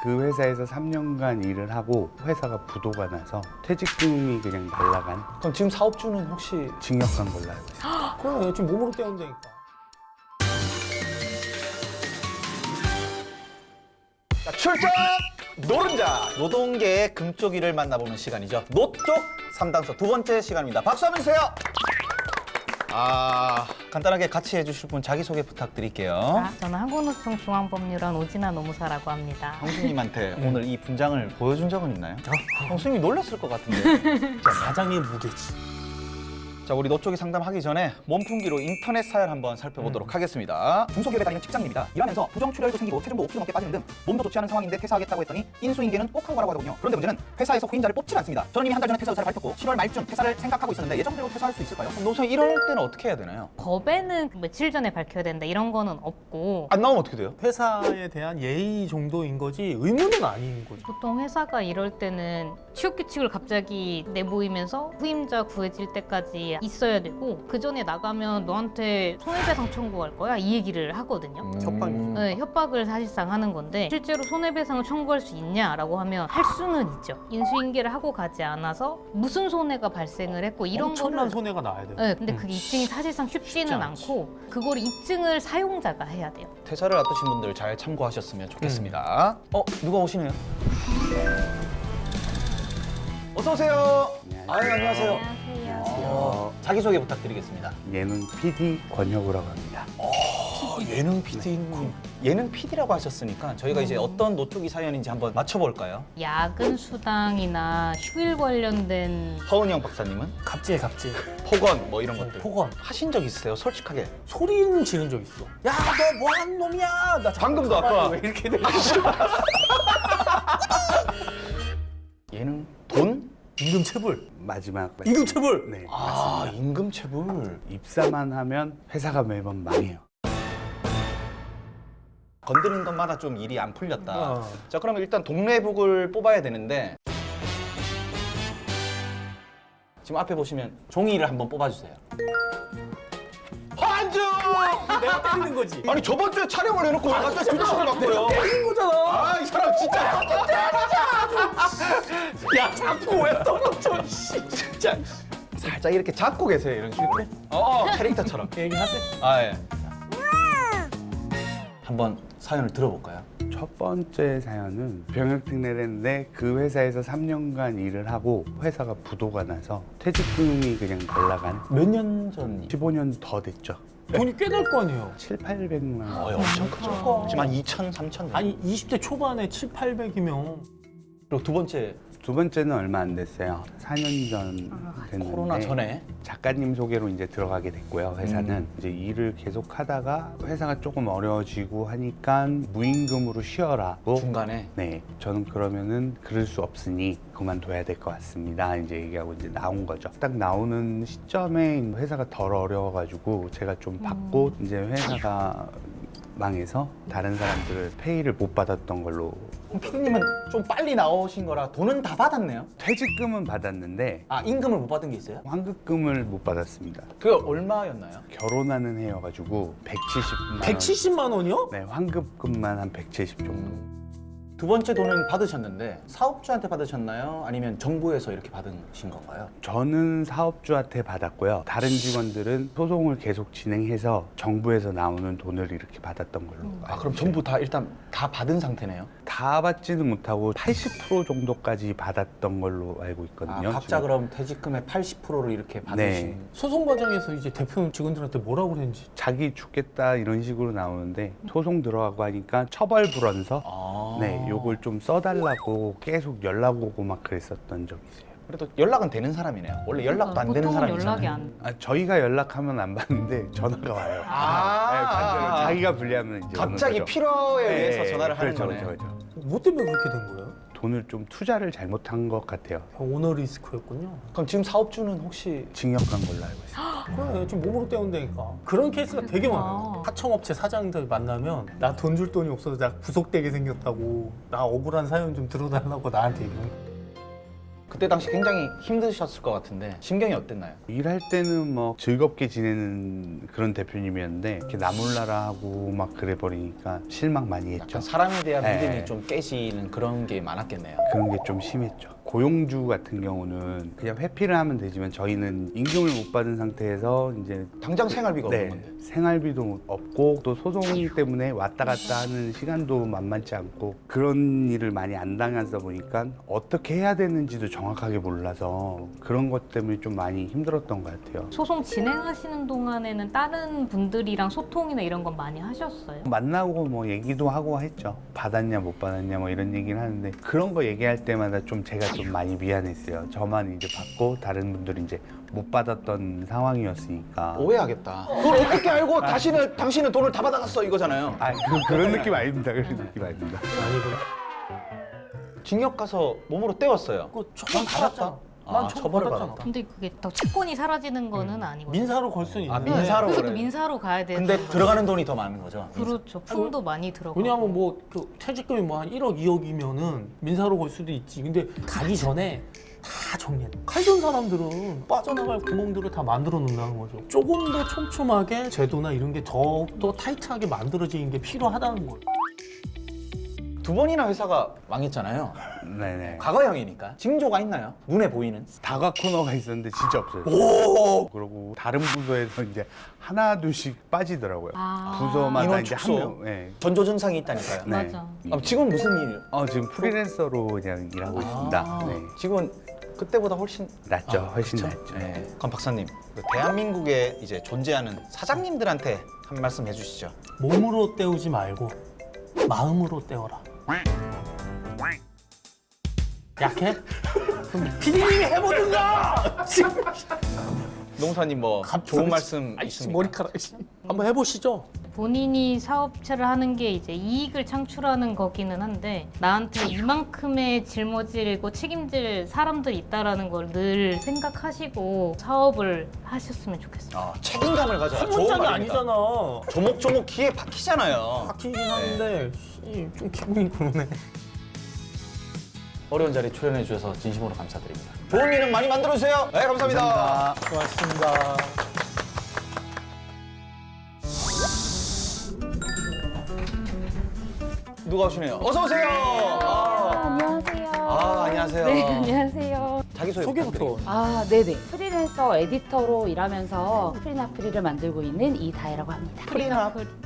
그 회사에서 3년간 일을 하고 회사가 부도가 나서 퇴직금이 그냥 날라간 그럼 지금 사업주는 혹시 징역한 걸로 알고 있어요. 그래 지금 몸으로 때운다니까. 자, 출장 노른자 노동계의 금쪽이를 만나보는 시간이죠. 노쪽 상담소 두 번째 시간입니다. 박수 한번 주세요. 간단하게 같이 해주실 분 자기소개 부탁드릴게요. 저는 한국노총 중앙법률원 오진아 노무사라고 합니다. 형수님한테 오늘 이 분장을 보여준 적은 있나요? 형수님이 놀랐을 것 같은데. 가장의 무게지. 자, 우리 노쪽이 상담하기 전에 몸풍기로 인터넷 사연 한번 살펴보도록 하겠습니다. 중소기업에 다니는 직장인입니다. 일하면서 부정 출혈도 생기고 체중도 5kg 넘게 빠지는 등 몸도 좋지 않은 상황인데 퇴사하겠다고 했더니 인수인계는 꼭 하고 가라고 하더군요. 그런데 문제는 회사에서 후임자를 뽑지 않습니다. 저는 이미 한 달 전에 퇴사 의사를 밝혔고 7월 말쯤 퇴사를 생각하고 있었는데 예정대로 퇴사할 수 있을까요? 노사 이럴 때는 어떻게 해야 되나요? 법에는 며칠 전에 밝혀야 된다 이런 거는 없고 안 나오면 어떻게 돼요? 회사에 대한 예의 정도인 거지 의무는 아닌 거죠. 보통 회사가 이럴 때는 취업 규칙을 갑자기 내보이면서 후임자 구해질 때까지 있어야 되고 그 전에 나가면 너한테 손해배상 청구할 거야 이 얘기를 하거든요. 협박이죠. 네, 협박을 사실상 하는 건데 실제로 손해배상을 청구할 수 있냐라고 하면 할 수는 있죠. 인수인계를 하고 가지 않아서 무슨 손해가 발생을 했고 이런 엄청난 거를 손해가 나야 돼요. 네, 근데 그게 입증이 사실상 쉽지 쉽지는 않지. 않고 그걸 입증을 사용자가 해야 돼요. 퇴사를 앞두신 분들 잘 참고하셨으면 좋겠습니다. 누가 오시네요? 어서 오세요. 아유, 안녕하세요. 자기소개 부탁드리겠습니다. 예능 PD 권혁우라고 합니다. 예능 PD님. 예능 PD라고 하셨으니까 저희가 이제 어떤 노트기 사연인지 한번 맞춰볼까요? 야근 수당이나 휴일 관련된 허은영 박사님은? 갑질 갑질. 폭언 뭐 이런 것들 폭언. 하신 적 있으세요? 솔직하게. 소리는 지른 적 있어. 야 너 뭐하는 놈이야. 나 방금도 아까 왜 이렇게 돼? 예능 돈? 임금 체불. 마지막 임금 체불. 네, 아, 임금 체불. 입사만 하면 회사가 매번 망해요. 건드린 것마다 좀 일이 안 풀렸다. 어. 자, 그러면 일단 동네북을 뽑아야 되는데 지금 앞에 보시면 종이를 한번 뽑아주세요. 한주! 내가 때리는 거지. 아니 저번 주에 촬영을 해놓고 왜 갑자기 뒤집어를 바꿔요? 때린 거잖아. 아, 이 사람 진짜. 야 자꾸 왜 떨어져? 씨. 진짜. 살짝 이렇게 잡고 계세요, 이런 식으로. 캐릭터처럼. 얘기하세요. 아, 예. 한번 사연을 들어볼까요? 첫 번째 사연은 병역특례를 했는데 그 회사에서 3년간 일을 하고 회사가 부도가 나서 퇴직금이 그냥 날라간 몇 년 전? 15년 더 됐죠. 돈이 꽤 될 거 아니에요. 7, 800만 원. 엄청 크죠. 지금 한 2천, 3천. 아니 20대 초반에 7, 800이면 그리고 두 번째, 두 번째는 얼마 안 됐어요. 4년 전 됐는데 코로나 전에. 작가님 소개로 이제 들어가게 됐고요. 회사는 이제 일을 계속 하다가 회사가 조금 어려워지고 하니까 무임금으로 쉬어라고. 중간에. 네, 저는 그러면은 그럴 수 없으니 그만둬야 될 것 같습니다. 이제 얘기하고 이제 나온 거죠. 딱 나오는 시점에 회사가 덜 어려워가지고 제가 좀 받고 이제 회사가 망해서 다른 사람들을 페이를 못 받았던 걸로. 그럼 피디님은 좀 빨리 나오신 거라 돈은 다 받았네요? 퇴직금은 받았는데 아, 임금을 못 받은 게 있어요? 환급금을 못 받았습니다. 그게 얼마였나요? 결혼하는 해여가지고 170만 원. 170만 원이요? 네, 환급금만 한 170 정도. 두 번째 돈은 받으셨는데 사업주한테 받으셨나요? 아니면 정부에서 이렇게 받으신 건가요? 저는 사업주한테 받았고요. 다른 직원들은 소송을 계속 진행해서 정부에서 나오는 돈을 이렇게 받았던 걸로. 아, 그럼 전부 다 일단 다 받은 상태네요? 다 받지는 못하고 80% 정도까지 받았던 걸로 알고 있거든요. 각자 지금. 그럼 퇴직금의 80%를 이렇게 받으신. 네. 소송 과정에서 이제 대표 직원들한테 뭐라고 그랬는지. 자기 죽겠다 이런 식으로 나오는데 소송 들어가고 하니까 처벌 불원서 아. 네, 요걸 좀 써달라고 계속 연락 오고 막 그랬었던 적이 있어요. 그래도 연락은 되는 사람이네요. 원래 연락도 안 되는 보통은 사람이잖아요. 연락이 안 아, 저희가 연락하면 안 받는데 전화가 와요. 네, 반대로 자기가 불리하면 이제 갑자기 오는 거죠. 필요에 네, 의해서 전화를 하는 그렇죠, 거네. 그렇죠. 뭐 때문에 그렇게 된 거예요? 돈을 좀 투자를 잘못한 것 같아요. 오너 리스크였군요. 그럼 지금 사업주는 혹시 징역한 걸로 알고 있어요. 그래 지금 몸으로 때운다니까. 그런 케이스가 되게 많아요. 하청업체 사장들 만나면 나 돈 줄 돈이 없어서 나 구속되게 생겼다고 나 억울한 사연 좀 들어달라고 나한테 얘기해. 그때 당시 굉장히 힘드셨을 것 같은데 심경이 어땠나요? 일할 때는 뭐 즐겁게 지내는 그런 대표님이었는데 이렇게 나몰라라 하고 막 그래 버리니까 실망 많이 했죠. 약간 사람에 대한 네. 믿음이 좀 깨지는 그런 게 많았겠네요. 그런 게 좀 심했죠. 고용주 같은 경우는 그냥 회피를 하면 되지만 저희는 임금을 못 받은 상태에서 이제 당장 생활비가 없는 건데. 생활비도 없고 또 소송 때문에 왔다 갔다 하는 시간도 만만치 않고 그런 일을 많이 안 당하다 보니까 어떻게 해야 되는지도 정확하게 몰라서 그런 것 때문에 좀 많이 힘들었던 것 같아요. 소송 진행하시는 동안에는 다른 분들이랑 소통이나 이런 건 많이 하셨어요? 만나고 뭐 얘기도 하고 했죠. 받았냐 못 받았냐 뭐 이런 얘기를 하는데 그런 거 얘기할 때마다 좀 제가 좀 많이 미안했어요. 저만 이제 받고 다른 분들은 이제 못 받았던 상황이었으니까. 오해하겠다. 그걸 어떻게 알고 당신은 돈을 다 받아갔어 이거잖아요. 아, 그런 느낌 아닙니다. 그런 느낌 아닙니다. 아니구나. 징역 가서 몸으로 때웠어요. 그 처벌 받았다. 받았잖아. 아, 난 처벌을 받았잖아. 받았다. 근데 그게 더 채권이 사라지는 거는 아니고. 민사로 걸 수는 아, 있는데. 민사로 그것도 그래. 민사로 가야 되는 근데 거죠. 들어가는 돈이 더 많은 거죠. 그렇죠. 품도 많이 들어가고. 왜냐하면 뭐 그 퇴직금이 뭐 한 1억, 2억이면은 민사로 걸 수도 있지. 근데 가기 전에 다 정리해. 칼든 사람들은 빠져나갈 구멍들을 다 만들어 놓는다는 거죠. 조금 더 촘촘하게 제도나 이런 게 더욱더 타이트하게 만들어지는 게 필요하다는 거예요. 두 번이나 회사가 망했잖아요. 네네. 과거형이니까 징조가 있나요? 눈에 보이는? 다과 코너가 있었는데 진짜 없어요. 오! 그리고 다른 부서에서 이제 하나 둘씩 빠지더라고요. 아. 부서마다 인원 이제 한 축소. 명. 네. 전조 증상이 있다니까요. 네. 맞아. 아, 지금 무슨 일? 지금 프리랜서로 그냥 일하고 있습니다. 네. 지금은 그때보다 훨씬 낫죠. 훨씬 그쵸? 낫죠. 네. 그럼 박사님, 그 대한민국에 이제 존재하는 사장님들한테 한 말씀 해주시죠. 몸으로 때우지 말고 마음으로 때워라. 약해? 그럼 피디님이 해보든가! 농사님 뭐 좋은 말씀 아이씨, 있습니까? 머리카락. 한번 해보시죠. 본인이 사업체를 하는 게 이제 이익을 창출하는 거기는 한데 나한테 이만큼의 짊어지고 책임질 사람들이 있다라는 걸 늘 생각하시고 사업을 하셨으면 좋겠어요. 아, 책임감을 가져라. 한 좋은 문장이 말입니다. 아니잖아. 조목조목 귀에 박히잖아요. 박히긴 하는데 좀 기분이 그러네. 어려운 자리에 출연해 주셔서 진심으로 감사드립니다. 좋은 일은 많이 만들어주세요. 네, 감사합니다. 고맙습니다. 누가 오시네요. 어서 오세요. 안녕하세요. 안녕하세요. 네, 안녕하세요. 자기소개 소개부터. 네네. 프리랜서 에디터로 일하면서 프리나프리를 만들고 있는 이다혜라고 합니다.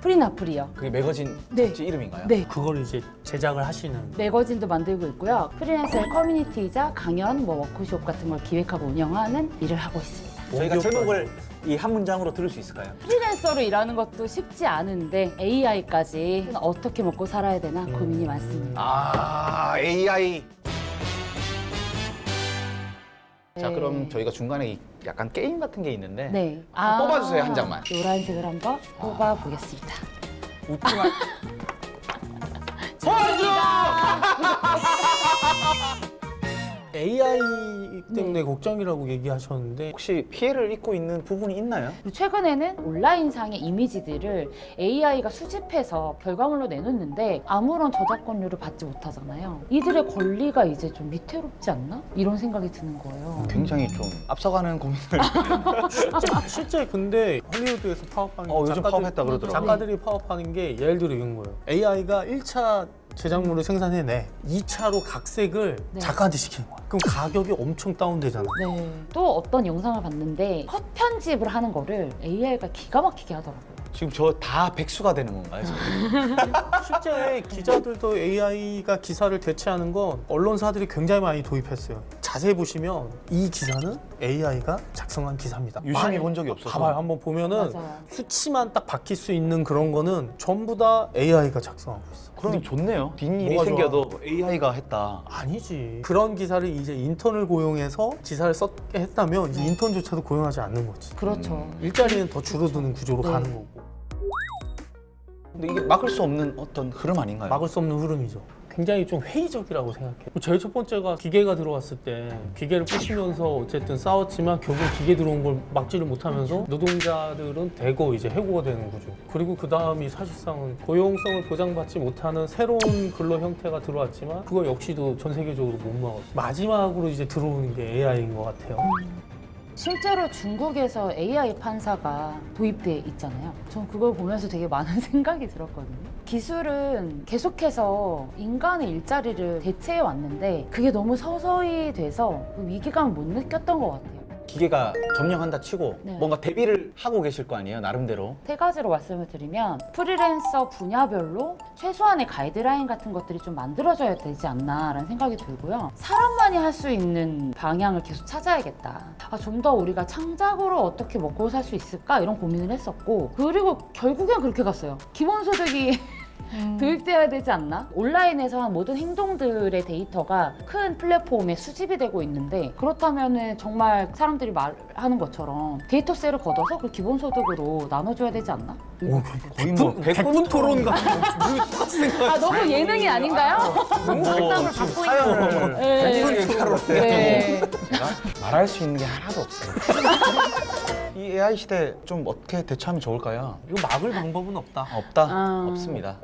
프리나프리요. 그게 매거진 네. 잡지 이름인가요? 네. 그걸 이제 제작을 하시는. 매거진도 만들고 있고요. 프리랜서의 커뮤니티이자 강연, 워크숍 같은 걸 기획하고 운영하는 일을 하고 있습니다. 저희가 제목을 이 한 문장으로 들을 수 있을까요? 프리랜서로 일하는 것도 쉽지 않은데 AI까지 어떻게 먹고 살아야 되나 고민이 많습니다. AI. 자, 네. 그럼 저희가 중간에 약간 게임 같은 게 있는데 네. 뽑아주세요, 한 장만. 노란색을 한번 뽑아보겠습니다. 웃지 말. AI 때문에 걱정이라고 얘기하셨는데 혹시 피해를 입고 있는 부분이 있나요? 그리고 최근에는 온라인상의 이미지들을 AI가 수집해서 결과물로 내놓는데 아무런 저작권료를 받지 못하잖아요. 이들의 권리가 이제 좀 위태롭지 않나? 이런 생각이 드는 거예요. 굉장히 좀 앞서가는 고민을. 실제 근데 헐리우드에서 파업하는 요즘 파업했다 그러더라고요. 작가들이 파업하는 게 예를 들어 이런 거예요. AI가 1차 제작물을 생산해내 2차로 각색을 네. 작가한테 시키는 거야. 그럼 가격이 엄청 다운되잖아. 네. 또 어떤 영상을 봤는데 컷 편집을 하는 거를 AI가 기가 막히게 하더라고요. 지금 저 다 백수가 되는 건가요? 지금? 실제 기자들도 AI가 기사를 대체하는 건 언론사들이 굉장히 많이 도입했어요. 자세히 보시면 이 기사는 AI가 작성한 기사입니다. 유심히 본 적이 없어서. 봐봐요. 한번 보면은 맞아요. 수치만 딱 박힐 수 있는 그런 거는 전부 다 AI가 작성하고 있어. 그럼 좋네요. 뒷일이 뭐가 생겨도 AI가 했다. 아니지. 그런 기사를 이제 인턴을 고용해서 기사를 썼게 했다면 이 인턴조차도 고용하지 않는 거지. 그렇죠. 일자리는 더 줄어드는 구조로 네. 가는 거고. 근데 이게 막을 수 없는 어떤 흐름 아닌가요? 막을 수 없는 흐름이죠. 굉장히 좀 회의적이라고 생각해요. 제일 첫 번째가 기계가 들어왔을 때 기계를 부시면서 어쨌든 싸웠지만 결국 기계 들어온 걸 막지를 못하면서 노동자들은 대거 이제 해고가 되는 거죠. 그리고 그 다음이 사실상은 고용성을 보장받지 못하는 새로운 근로 형태가 들어왔지만 그거 역시도 전 세계적으로 못 막았어요. 마지막으로 이제 들어오는 게 AI인 것 같아요. 실제로 중국에서 AI 판사가 도입돼 있잖아요. 전 그걸 보면서 되게 많은 생각이 들었거든요. 기술은 계속해서 인간의 일자리를 대체해 왔는데 그게 너무 서서히 돼서 그 위기감을 못 느꼈던 것 같아요. 기계가 점령한다 치고 네. 뭔가 대비를 하고 계실 거 아니에요, 나름대로. 세 가지로 말씀을 드리면 프리랜서 분야별로 최소한의 가이드라인 같은 것들이 좀 만들어져야 되지 않나라는 생각이 들고요. 사람만이 할 수 있는 방향을 계속 찾아야겠다. 좀 더 우리가 창작으로 어떻게 먹고 살 수 있을까 이런 고민을 했었고 그리고 결국엔 그렇게 갔어요. 기본소득이 도입되어야 되지 않나? 온라인에서 한 모든 행동들의 데이터가 큰 플랫폼에 수집이 되고 있는데 그렇다면 정말 사람들이 말하는 것처럼 데이터세를 걷어서 그 기본소득으로 나눠줘야 되지 않나? 거의 뭐 100분 토론 같은 똑같은 생각. 너무 예능이 아닌가요? 너무 상담을 지금 받고 사연을 네. 100분 얘기하러 네. 제가 말할 수 있는 게 하나도 없어요. 이 AI 시대 좀 어떻게 대처하면 좋을까요? 이거 막을 방법은 없다. 없다? 없습니다.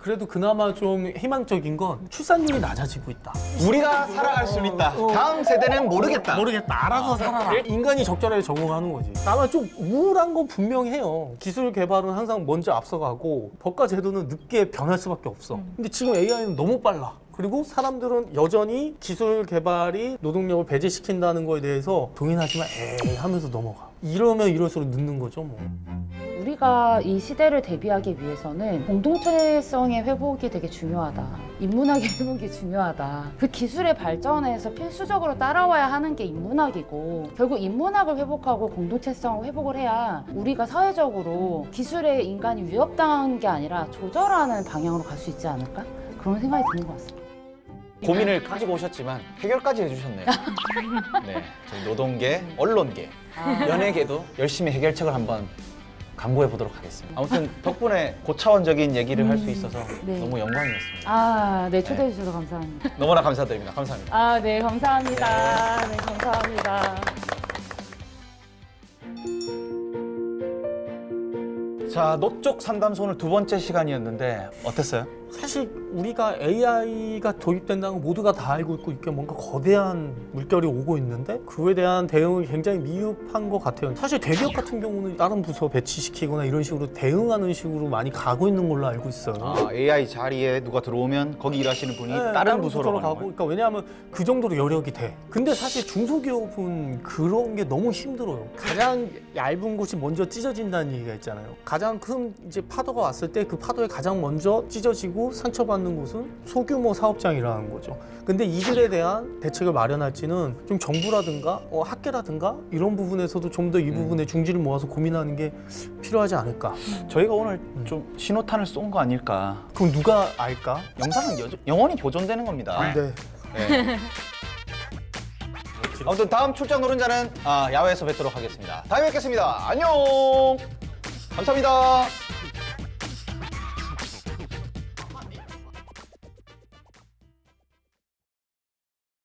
그래도 그나마 좀 희망적인 건 출산율이 낮아지고 있다. 우리가 살아갈 수는 있다. 다음 세대는 모르겠다. 모르겠다. 알아서 살아라. 인간이 적절하게 적응하는 거지. 다만 좀 우울한 건 분명해요. 기술 개발은 항상 먼저 앞서가고 법과 제도는 늦게 변할 수밖에 없어. 근데 지금 AI는 너무 빨라. 그리고 사람들은 여전히 기술 개발이 노동력을 배제시킨다는 거에 대해서 동의하지만 에이 하면서 넘어가. 이러면 이럴수록 늦는 거죠 뭐. 우리가 이 시대를 대비하기 위해서는 공동체성의 회복이 되게 중요하다. 인문학의 회복이 중요하다. 그 기술의 발전에서 필수적으로 따라와야 하는 게 인문학이고 결국 인문학을 회복하고 공동체성을 회복을 해야 우리가 사회적으로 기술에 인간이 위협당한 게 아니라 조절하는 방향으로 갈 수 있지 않을까? 그런 생각이 드는 것 같습니다. 고민을 가지고 오셨지만 해결까지 해주셨네요. 네, 저희 노동계, 언론계, 연예계도 열심히 해결책을 한번 강구해 보도록 하겠습니다. 아무튼 덕분에 고차원적인 얘기를 할 수 있어서 네. 너무 영광이었습니다. 네, 초대해 주셔서 감사합니다. 너무나 감사드립니다. 감사합니다. 네, 감사합니다. 네, 감사합니다. 자, 노쪽 상담소 오늘 두 번째 시간이었는데 어땠어요? 사실 우리가 AI가 도입된다는 건 모두가 다 알고 있고 이게 뭔가 거대한 물결이 오고 있는데 그에 대한 대응이 굉장히 미흡한 것 같아요. 사실 대기업 같은 경우는 다른 부서 배치시키거나 이런 식으로 대응하는 식으로 많이 가고 있는 걸로 알고 있어요. AI 자리에 누가 들어오면 거기 일하시는 분이 네, 다른 부서로 가는 가고. 거예요? 그러니까 왜냐하면 그 정도로 여력이 돼. 근데 사실 중소기업은 그런 게 너무 힘들어요. 가장 얇은 곳이 먼저 찢어진다는 얘기가 있잖아요. 가장 큰 이제 파도가 왔을 때 그 파도에 가장 먼저 찢어지고 상처받는 곳은 소규모 사업장이라는 거죠. 근데 이들에 대한 대책을 마련할지는 좀 정부라든가 학계라든가 이런 부분에서도 좀 더 이 부분에 중지를 모아서 고민하는 게 필요하지 않을까. 저희가 오늘 좀 신호탄을 쏜 거 아닐까. 그럼 누가 알까? 영상은 영원히 보존되는 겁니다. 네. 네. 아무튼 다음 출장 노른자는 야외에서 뵙도록 하겠습니다. 다음에 뵙겠습니다. 안녕. 감사합니다.